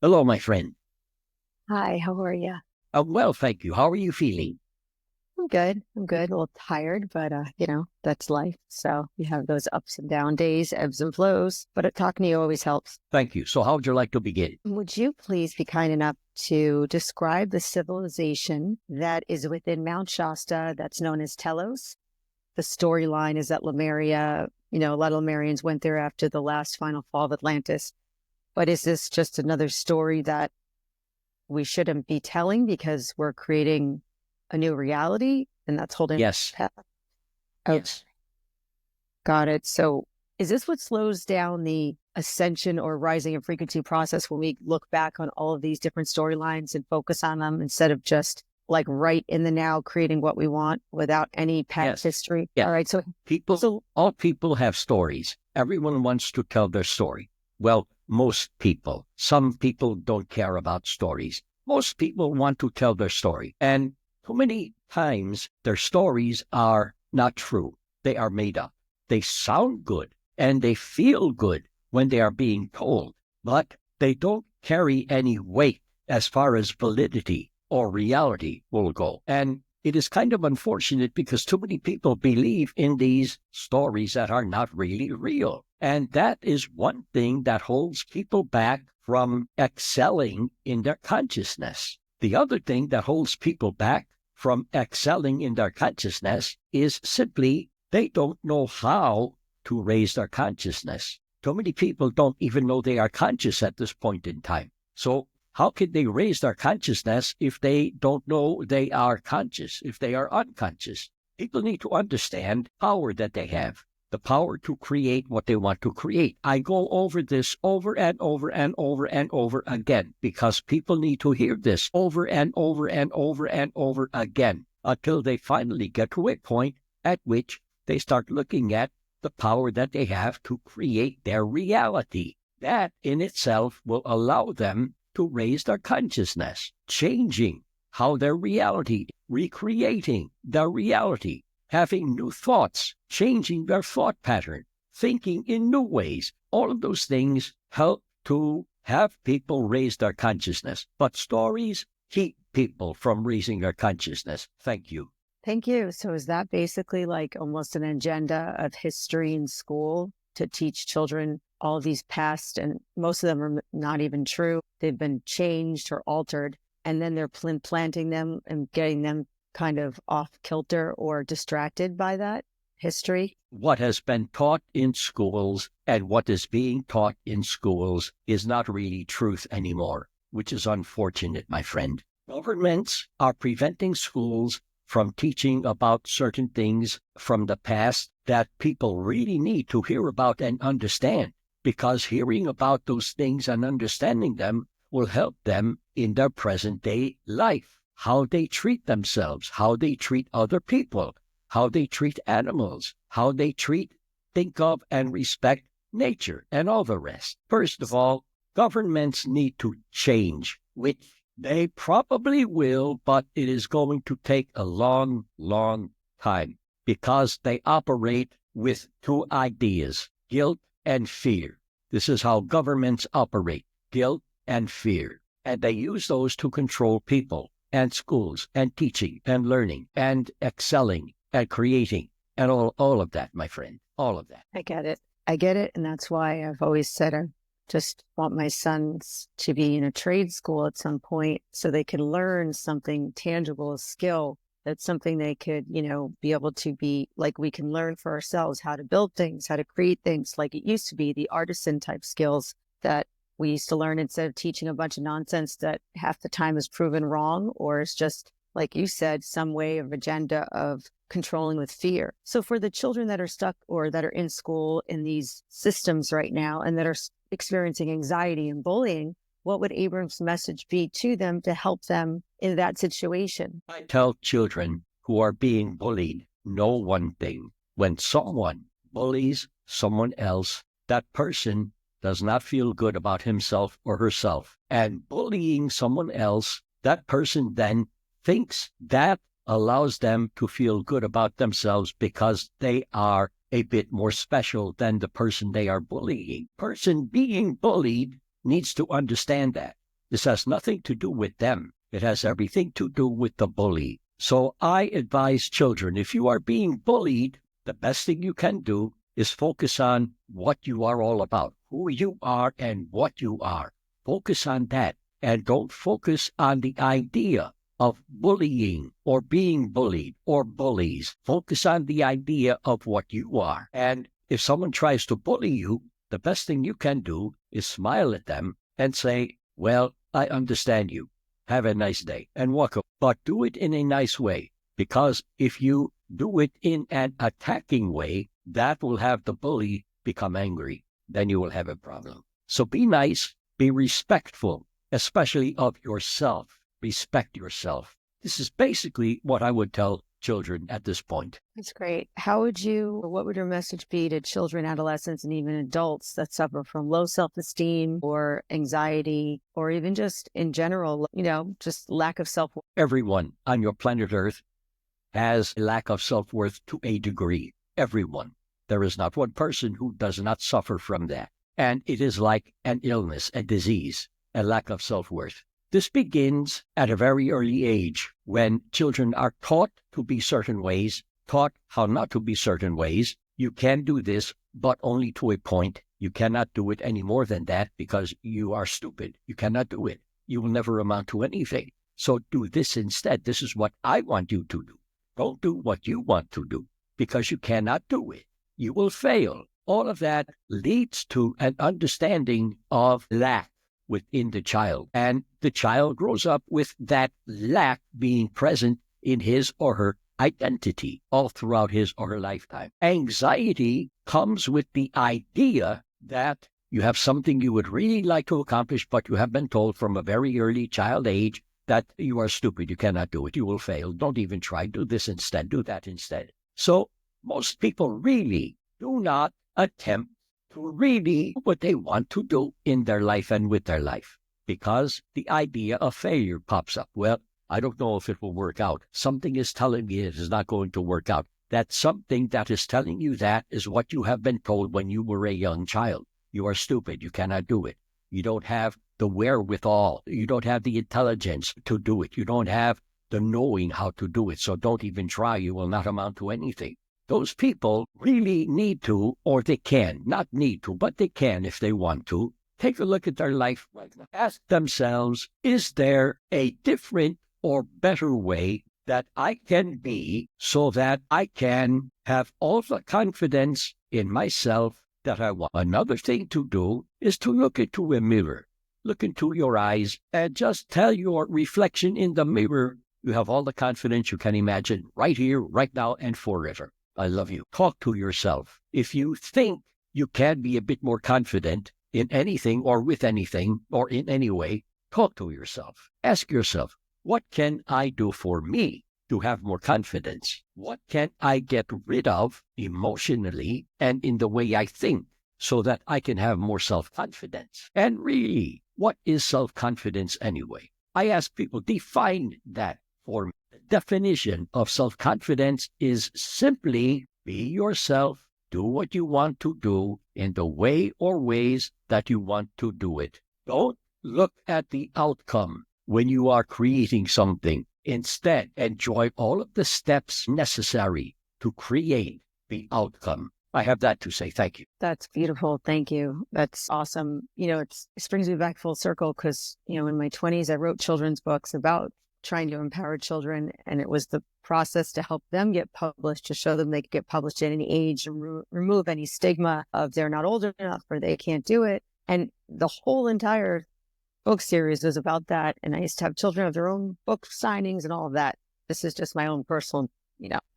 Hello, my friend. Hi, how are you? I'm well, thank you. How are you feeling? I'm good. I'm good. A little tired, but that's life. So you have those ups and down days, ebbs and flows. But talking to you always helps. Thank you. So how would you like to begin? Would you please be kind enough to describe the civilization that is within Mount Shasta that's known as Telos? The storyline is that Lemuria, a lot of Lemurians went there after the last final fall of Atlantis. But is this just another story that we shouldn't be telling because we're creating a new reality and that's holding Yes. path? Oh, Yes. got it. So is this what slows down the ascension or rising in frequency process when we look back on all of these different storylines and focus on them instead of just like right in the now creating what we want without any past Yes. history? Yeah. All right. All people have stories. Everyone wants to tell their story. Well, most people. Some people don't care about stories. Most people want to tell their story. And too many times their stories are not true. They are made up. They sound good and they feel good when they are being told, but they don't carry any weight as far as validity or reality will go. And it is kind of unfortunate because too many people believe in these stories that are not really real. And that is one thing that holds people back from excelling in their consciousness. The other thing that holds people back from excelling in their consciousness is simply they don't know how to raise their consciousness. Too many people don't even know they are conscious at this point in time. So how can they raise their consciousness if they don't know they are conscious, if they are unconscious? People need to understand power that they have, the power to create what they want to create. I go over this over and over and over and over again because people need to hear this over and over and over and over again until they finally get to a point at which they start looking at the power that they have to create their reality. That in itself will allow them to raise their consciousness, changing how their reality, recreating their reality, having new thoughts, changing their thought pattern, thinking in new ways. All of those things help to have people raise their consciousness. But stories keep people from raising their consciousness. Thank you. Thank you. So is that basically like almost an agenda of history in school to teach children all of these past, and most of them are not even true. They've been changed or altered, and then they're planting them and getting them kind of off kilter or distracted by that history? What has been taught in schools and what is being taught in schools is not really truth anymore, which is unfortunate, my friend. Governments are preventing schools from teaching about certain things from the past that people really need to hear about and understand, because hearing about those things and understanding them will help them in their present-day life, how they treat themselves, how they treat other people, how they treat animals, how they think of, and respect nature, and all the rest. First of all, governments need to change, which they probably will, but it is going to take a long, long time because they operate with two ideas, guilt and fear. This is how governments operate, guilt and fear. And they use those to control people and schools and teaching and learning and excelling and creating and all of that, my friend, all of that. I get it. I get it. And that's why I've always said I just want my sons to be in a trade school at some point so they can learn something tangible, a skill. That's something they could, be able to be like, we can learn for ourselves how to build things, how to create things like it used to be, the artisan type skills that we used to learn instead of teaching a bunch of nonsense that half the time is proven wrong, or is just, like you said, some way of agenda of controlling with fear. So for the children that are stuck or that are in school in these systems right now and that are experiencing anxiety and bullying, what would Abram's message be to them to help them in that situation? I tell children who are being bullied, know one thing. When someone bullies someone else, that person does not feel good about himself or herself. And bullying someone else, that person then thinks that allows them to feel good about themselves because they are a bit more special than the person they are bullying. Person being bullied needs to understand that. This has nothing to do with them. It has everything to do with the bully. So I advise children, if you are being bullied, the best thing you can do is focus on what you are all about, who you are and what you are. Focus on that, and don't focus on the idea of bullying or being bullied or bullies. Focus on the idea of what you are. And if someone tries to bully you, the best thing you can do is smile at them and say, well, I understand you. Have a nice day, and walk away. But do it in a nice way, because if you do it in an attacking way, that will have the bully become angry. Then you will have a problem. So be nice, be respectful, especially of yourself. Respect yourself. This is basically what I would tell children at this point. That's great. What would your message be to children, adolescents, and even adults that suffer from low self-esteem or anxiety, or even just in general, just lack of self-worth? Everyone on your planet Earth has a lack of self-worth to a degree. Everyone. There is not one person who does not suffer from that. And it is like an illness, a disease, a lack of self-worth. This begins at a very early age when children are taught to be certain ways, taught how not to be certain ways. You can do this, but only to a point. You cannot do it any more than that because you are stupid. You cannot do it. You will never amount to anything. So do this instead. This is what I want you to do. Don't do what you want to do because you cannot do it. You will fail. All of that leads to an understanding of lack within the child. And the child grows up with that lack being present in his or her identity all throughout his or her lifetime. Anxiety comes with the idea that you have something you would really like to accomplish, but you have been told from a very early child age that you are stupid, you cannot do it, you will fail, don't even try, do this instead, do that instead. So most people really do not attempt to really do what they want to do in their life and with their life, because the idea of failure pops up. Well, I don't know if it will work out. Something is telling me it is not going to work out. That something that is telling you that is what you have been told when you were a young child. You are stupid. You cannot do it. You don't have the wherewithal. You don't have the intelligence to do it. You don't have the knowing how to do it. So don't even try. You will not amount to anything. Those people really need to, or they can, not need to, but they can if they want to, take a look at their life right now. Ask themselves, is there a different or better way that I can be so that I can have all the confidence in myself that I want? Another thing to do is to look into a mirror. Look into your eyes and just tell your reflection in the mirror, you have all the confidence you can imagine right here, right now, and forever. I love you. Talk to yourself. If you think you can be a bit more confident in anything or with anything or in any way, talk to yourself. Ask yourself, what can I do for me to have more confidence? What can I get rid of emotionally and in the way I think so that I can have more self-confidence? And really, what is self-confidence anyway? I ask people, define that for me. Definition of self-confidence is simply be yourself, do what you want to do in the way or ways that you want to do it. Don't look at the outcome when you are creating something. Instead, enjoy all of the steps necessary to create the outcome. I have that to say. Thank you. That's beautiful. Thank you. That's awesome. It brings me back full circle because, in my 20s, I wrote children's books about trying to empower children. And it was the process to help them get published, to show them they could get published at any age and remove any stigma of they're not old enough or they can't do it. And the whole entire book series was about that. And I used to have children have their own book signings and all of that. This is just my own personal,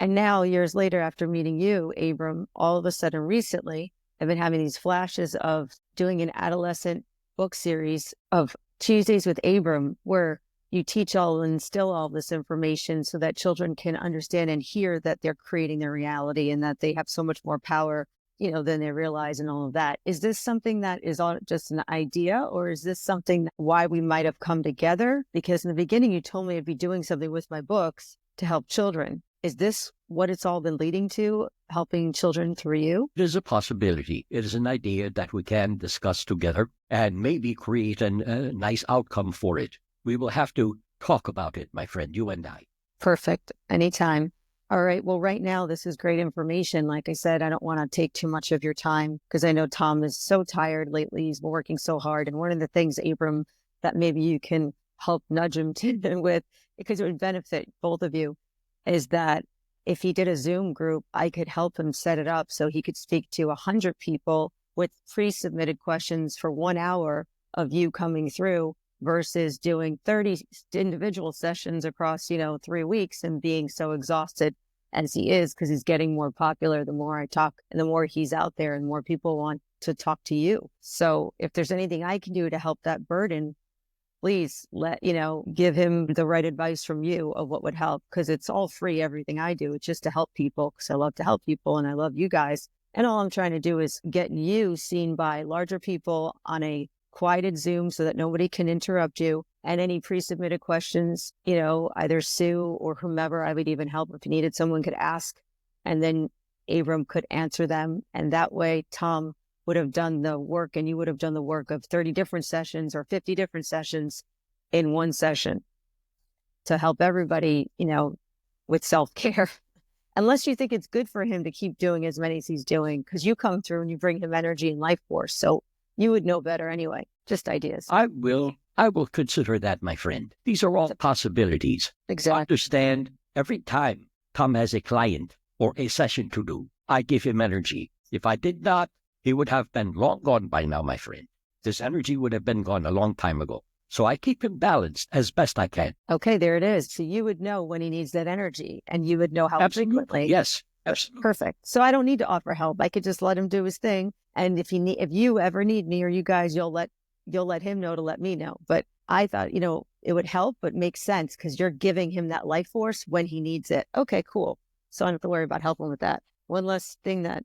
And now years later, after meeting you, Abram, all of a sudden recently, I've been having these flashes of doing an adolescent book series of Tuesdays with Abram, where you teach all and instill all this information so that children can understand and hear that they're creating their reality and that they have so much more power, than they realize and all of that. Is this something that is all just an idea, or is this something why we might have come together? Because in the beginning, you told me I'd be doing something with my books to help children. Is this what it's all been leading to, helping children through you? It is a possibility. It is an idea that we can discuss together and maybe create a nice outcome for it. We will have to talk about it, my friend, you and I. Perfect. Anytime. All right. Well, right now, this is great information. Like I said, I don't want to take too much of your time because I know Tom is so tired lately. He's been working so hard. And one of the things, Abram, that maybe you can help nudge him to with, because it would benefit both of you, is that if he did a Zoom group, I could help him set it up so he could speak to 100 people with pre-submitted questions for 1 hour of you coming through versus doing 30 individual sessions across, 3 weeks and being so exhausted as he is because he's getting more popular. The more I talk and the more he's out there and more people want to talk to you. So if there's anything I can do to help that burden, please give him the right advice from you of what would help, because it's all free. Everything I do, it's just to help people because I love to help people and I love you guys. And all I'm trying to do is get you seen by larger people on a quieted Zoom so that nobody can interrupt you. And any pre-submitted questions, either Sue or whomever, I would even help if you needed, someone could ask and then Abram could answer them. And that way, Tom would have done the work and you would have done the work of 30 different sessions or 50 different sessions in one session to help everybody, with self-care. Unless you think it's good for him to keep doing as many as he's doing, because you come through and you bring him energy and life force. So you would know better anyway. Just ideas. I will consider that, my friend. These are all possibilities. Exactly. Understand, every time Tom has a client or a session to do, I give him energy. If I did not, he would have been long gone by now, my friend. This energy would have been gone a long time ago. So I keep him balanced as best I can. Okay, there it is. So you would know when he needs that energy and you would know how frequently. Yes, absolutely. Perfect. So I don't need to offer help. I could just let him do his thing. And if you ever need me or you guys, you'll let him know to let me know. But I thought, it would help, but makes sense because you're giving him that life force when he needs it. Okay, cool. So I don't have to worry about helping with that. One less thing that,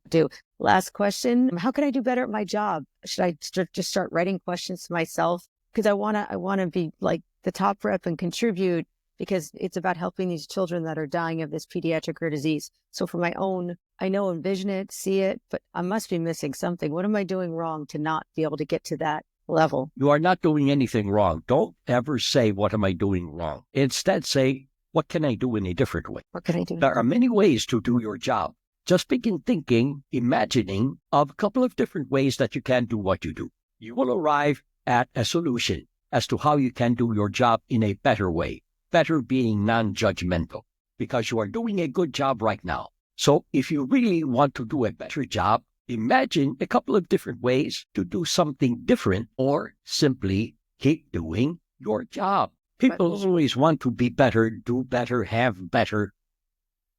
do. Last question. How can I do better at my job? Should I just start writing questions to myself? Because I want to be like the top rep and contribute, because it's about helping these children that are dying of this pediatric rare disease. So for my own, I know, envision it, see it, but I must be missing something. What am I doing wrong to not be able to get to that level? You are not doing anything wrong. Don't ever say, what am I doing wrong? Instead, say, what can I do in a different way? What can I do? There are many ways to do your job. Just begin thinking, imagining of a couple of different ways that you can do what you do. You will arrive at a solution as to how you can do your job in a better way. Better being non-judgmental, because you are doing a good job right now. So if you really want to do a better job, imagine a couple of different ways to do something different, or simply keep doing your job. People always want to be better, do better, have better.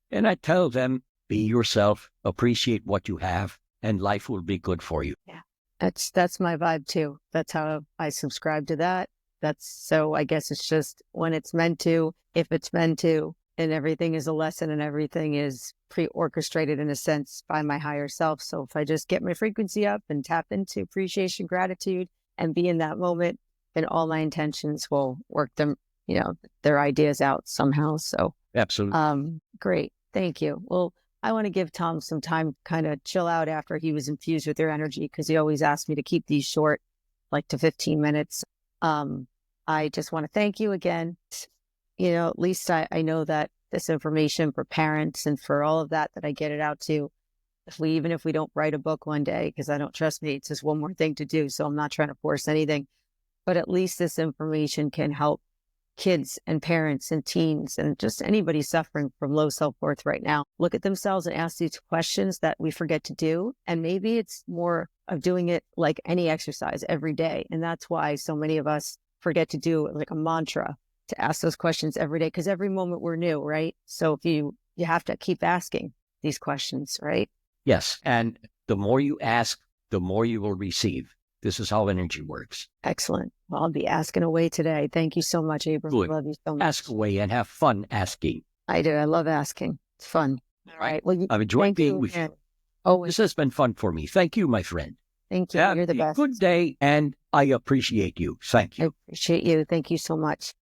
And I tell them, be yourself, appreciate what you have, and life will be good for you. Yeah, that's my vibe too. That's how I subscribe to that. So I guess it's just when it's meant to, if it's meant to, and everything is a lesson and everything is pre-orchestrated in a sense by my higher self. So if I just get my frequency up and tap into appreciation, gratitude, and be in that moment, then all my intentions will work them, their ideas out somehow. So absolutely. Great. Thank you. Well, I want to give Tom some time, kind of chill out after he was infused with your energy, because he always asked me to keep these short, like to 15 minutes. I just want to thank you again. At least I know that this information for parents and for all of that I get it out to, even if we don't write a book one day, because I don't trust me, it's just one more thing to do. So I'm not trying to force anything, but at least this information can help kids and parents and teens and just anybody suffering from low self-worth right now look at themselves and ask these questions that we forget to do. And maybe it's more of doing it like any exercise every day. And that's why so many of us forget to do it like a mantra, to ask those questions every day, because every moment we're new, right? So if you have to keep asking these questions, right? Yes. And the more you ask, the more you will receive. This is how energy works. Excellent. Well, I'll be asking away today. Thank you so much, Abram. Good. I love you so much. Ask away and have fun asking. I do. I love asking. It's fun. All right. Well, I've enjoyed being with you. Oh, this has been fun for me. Thank you, my friend. Thank you. You're the best. Good day, and I appreciate you. Thank you. I appreciate you. Thank you so much.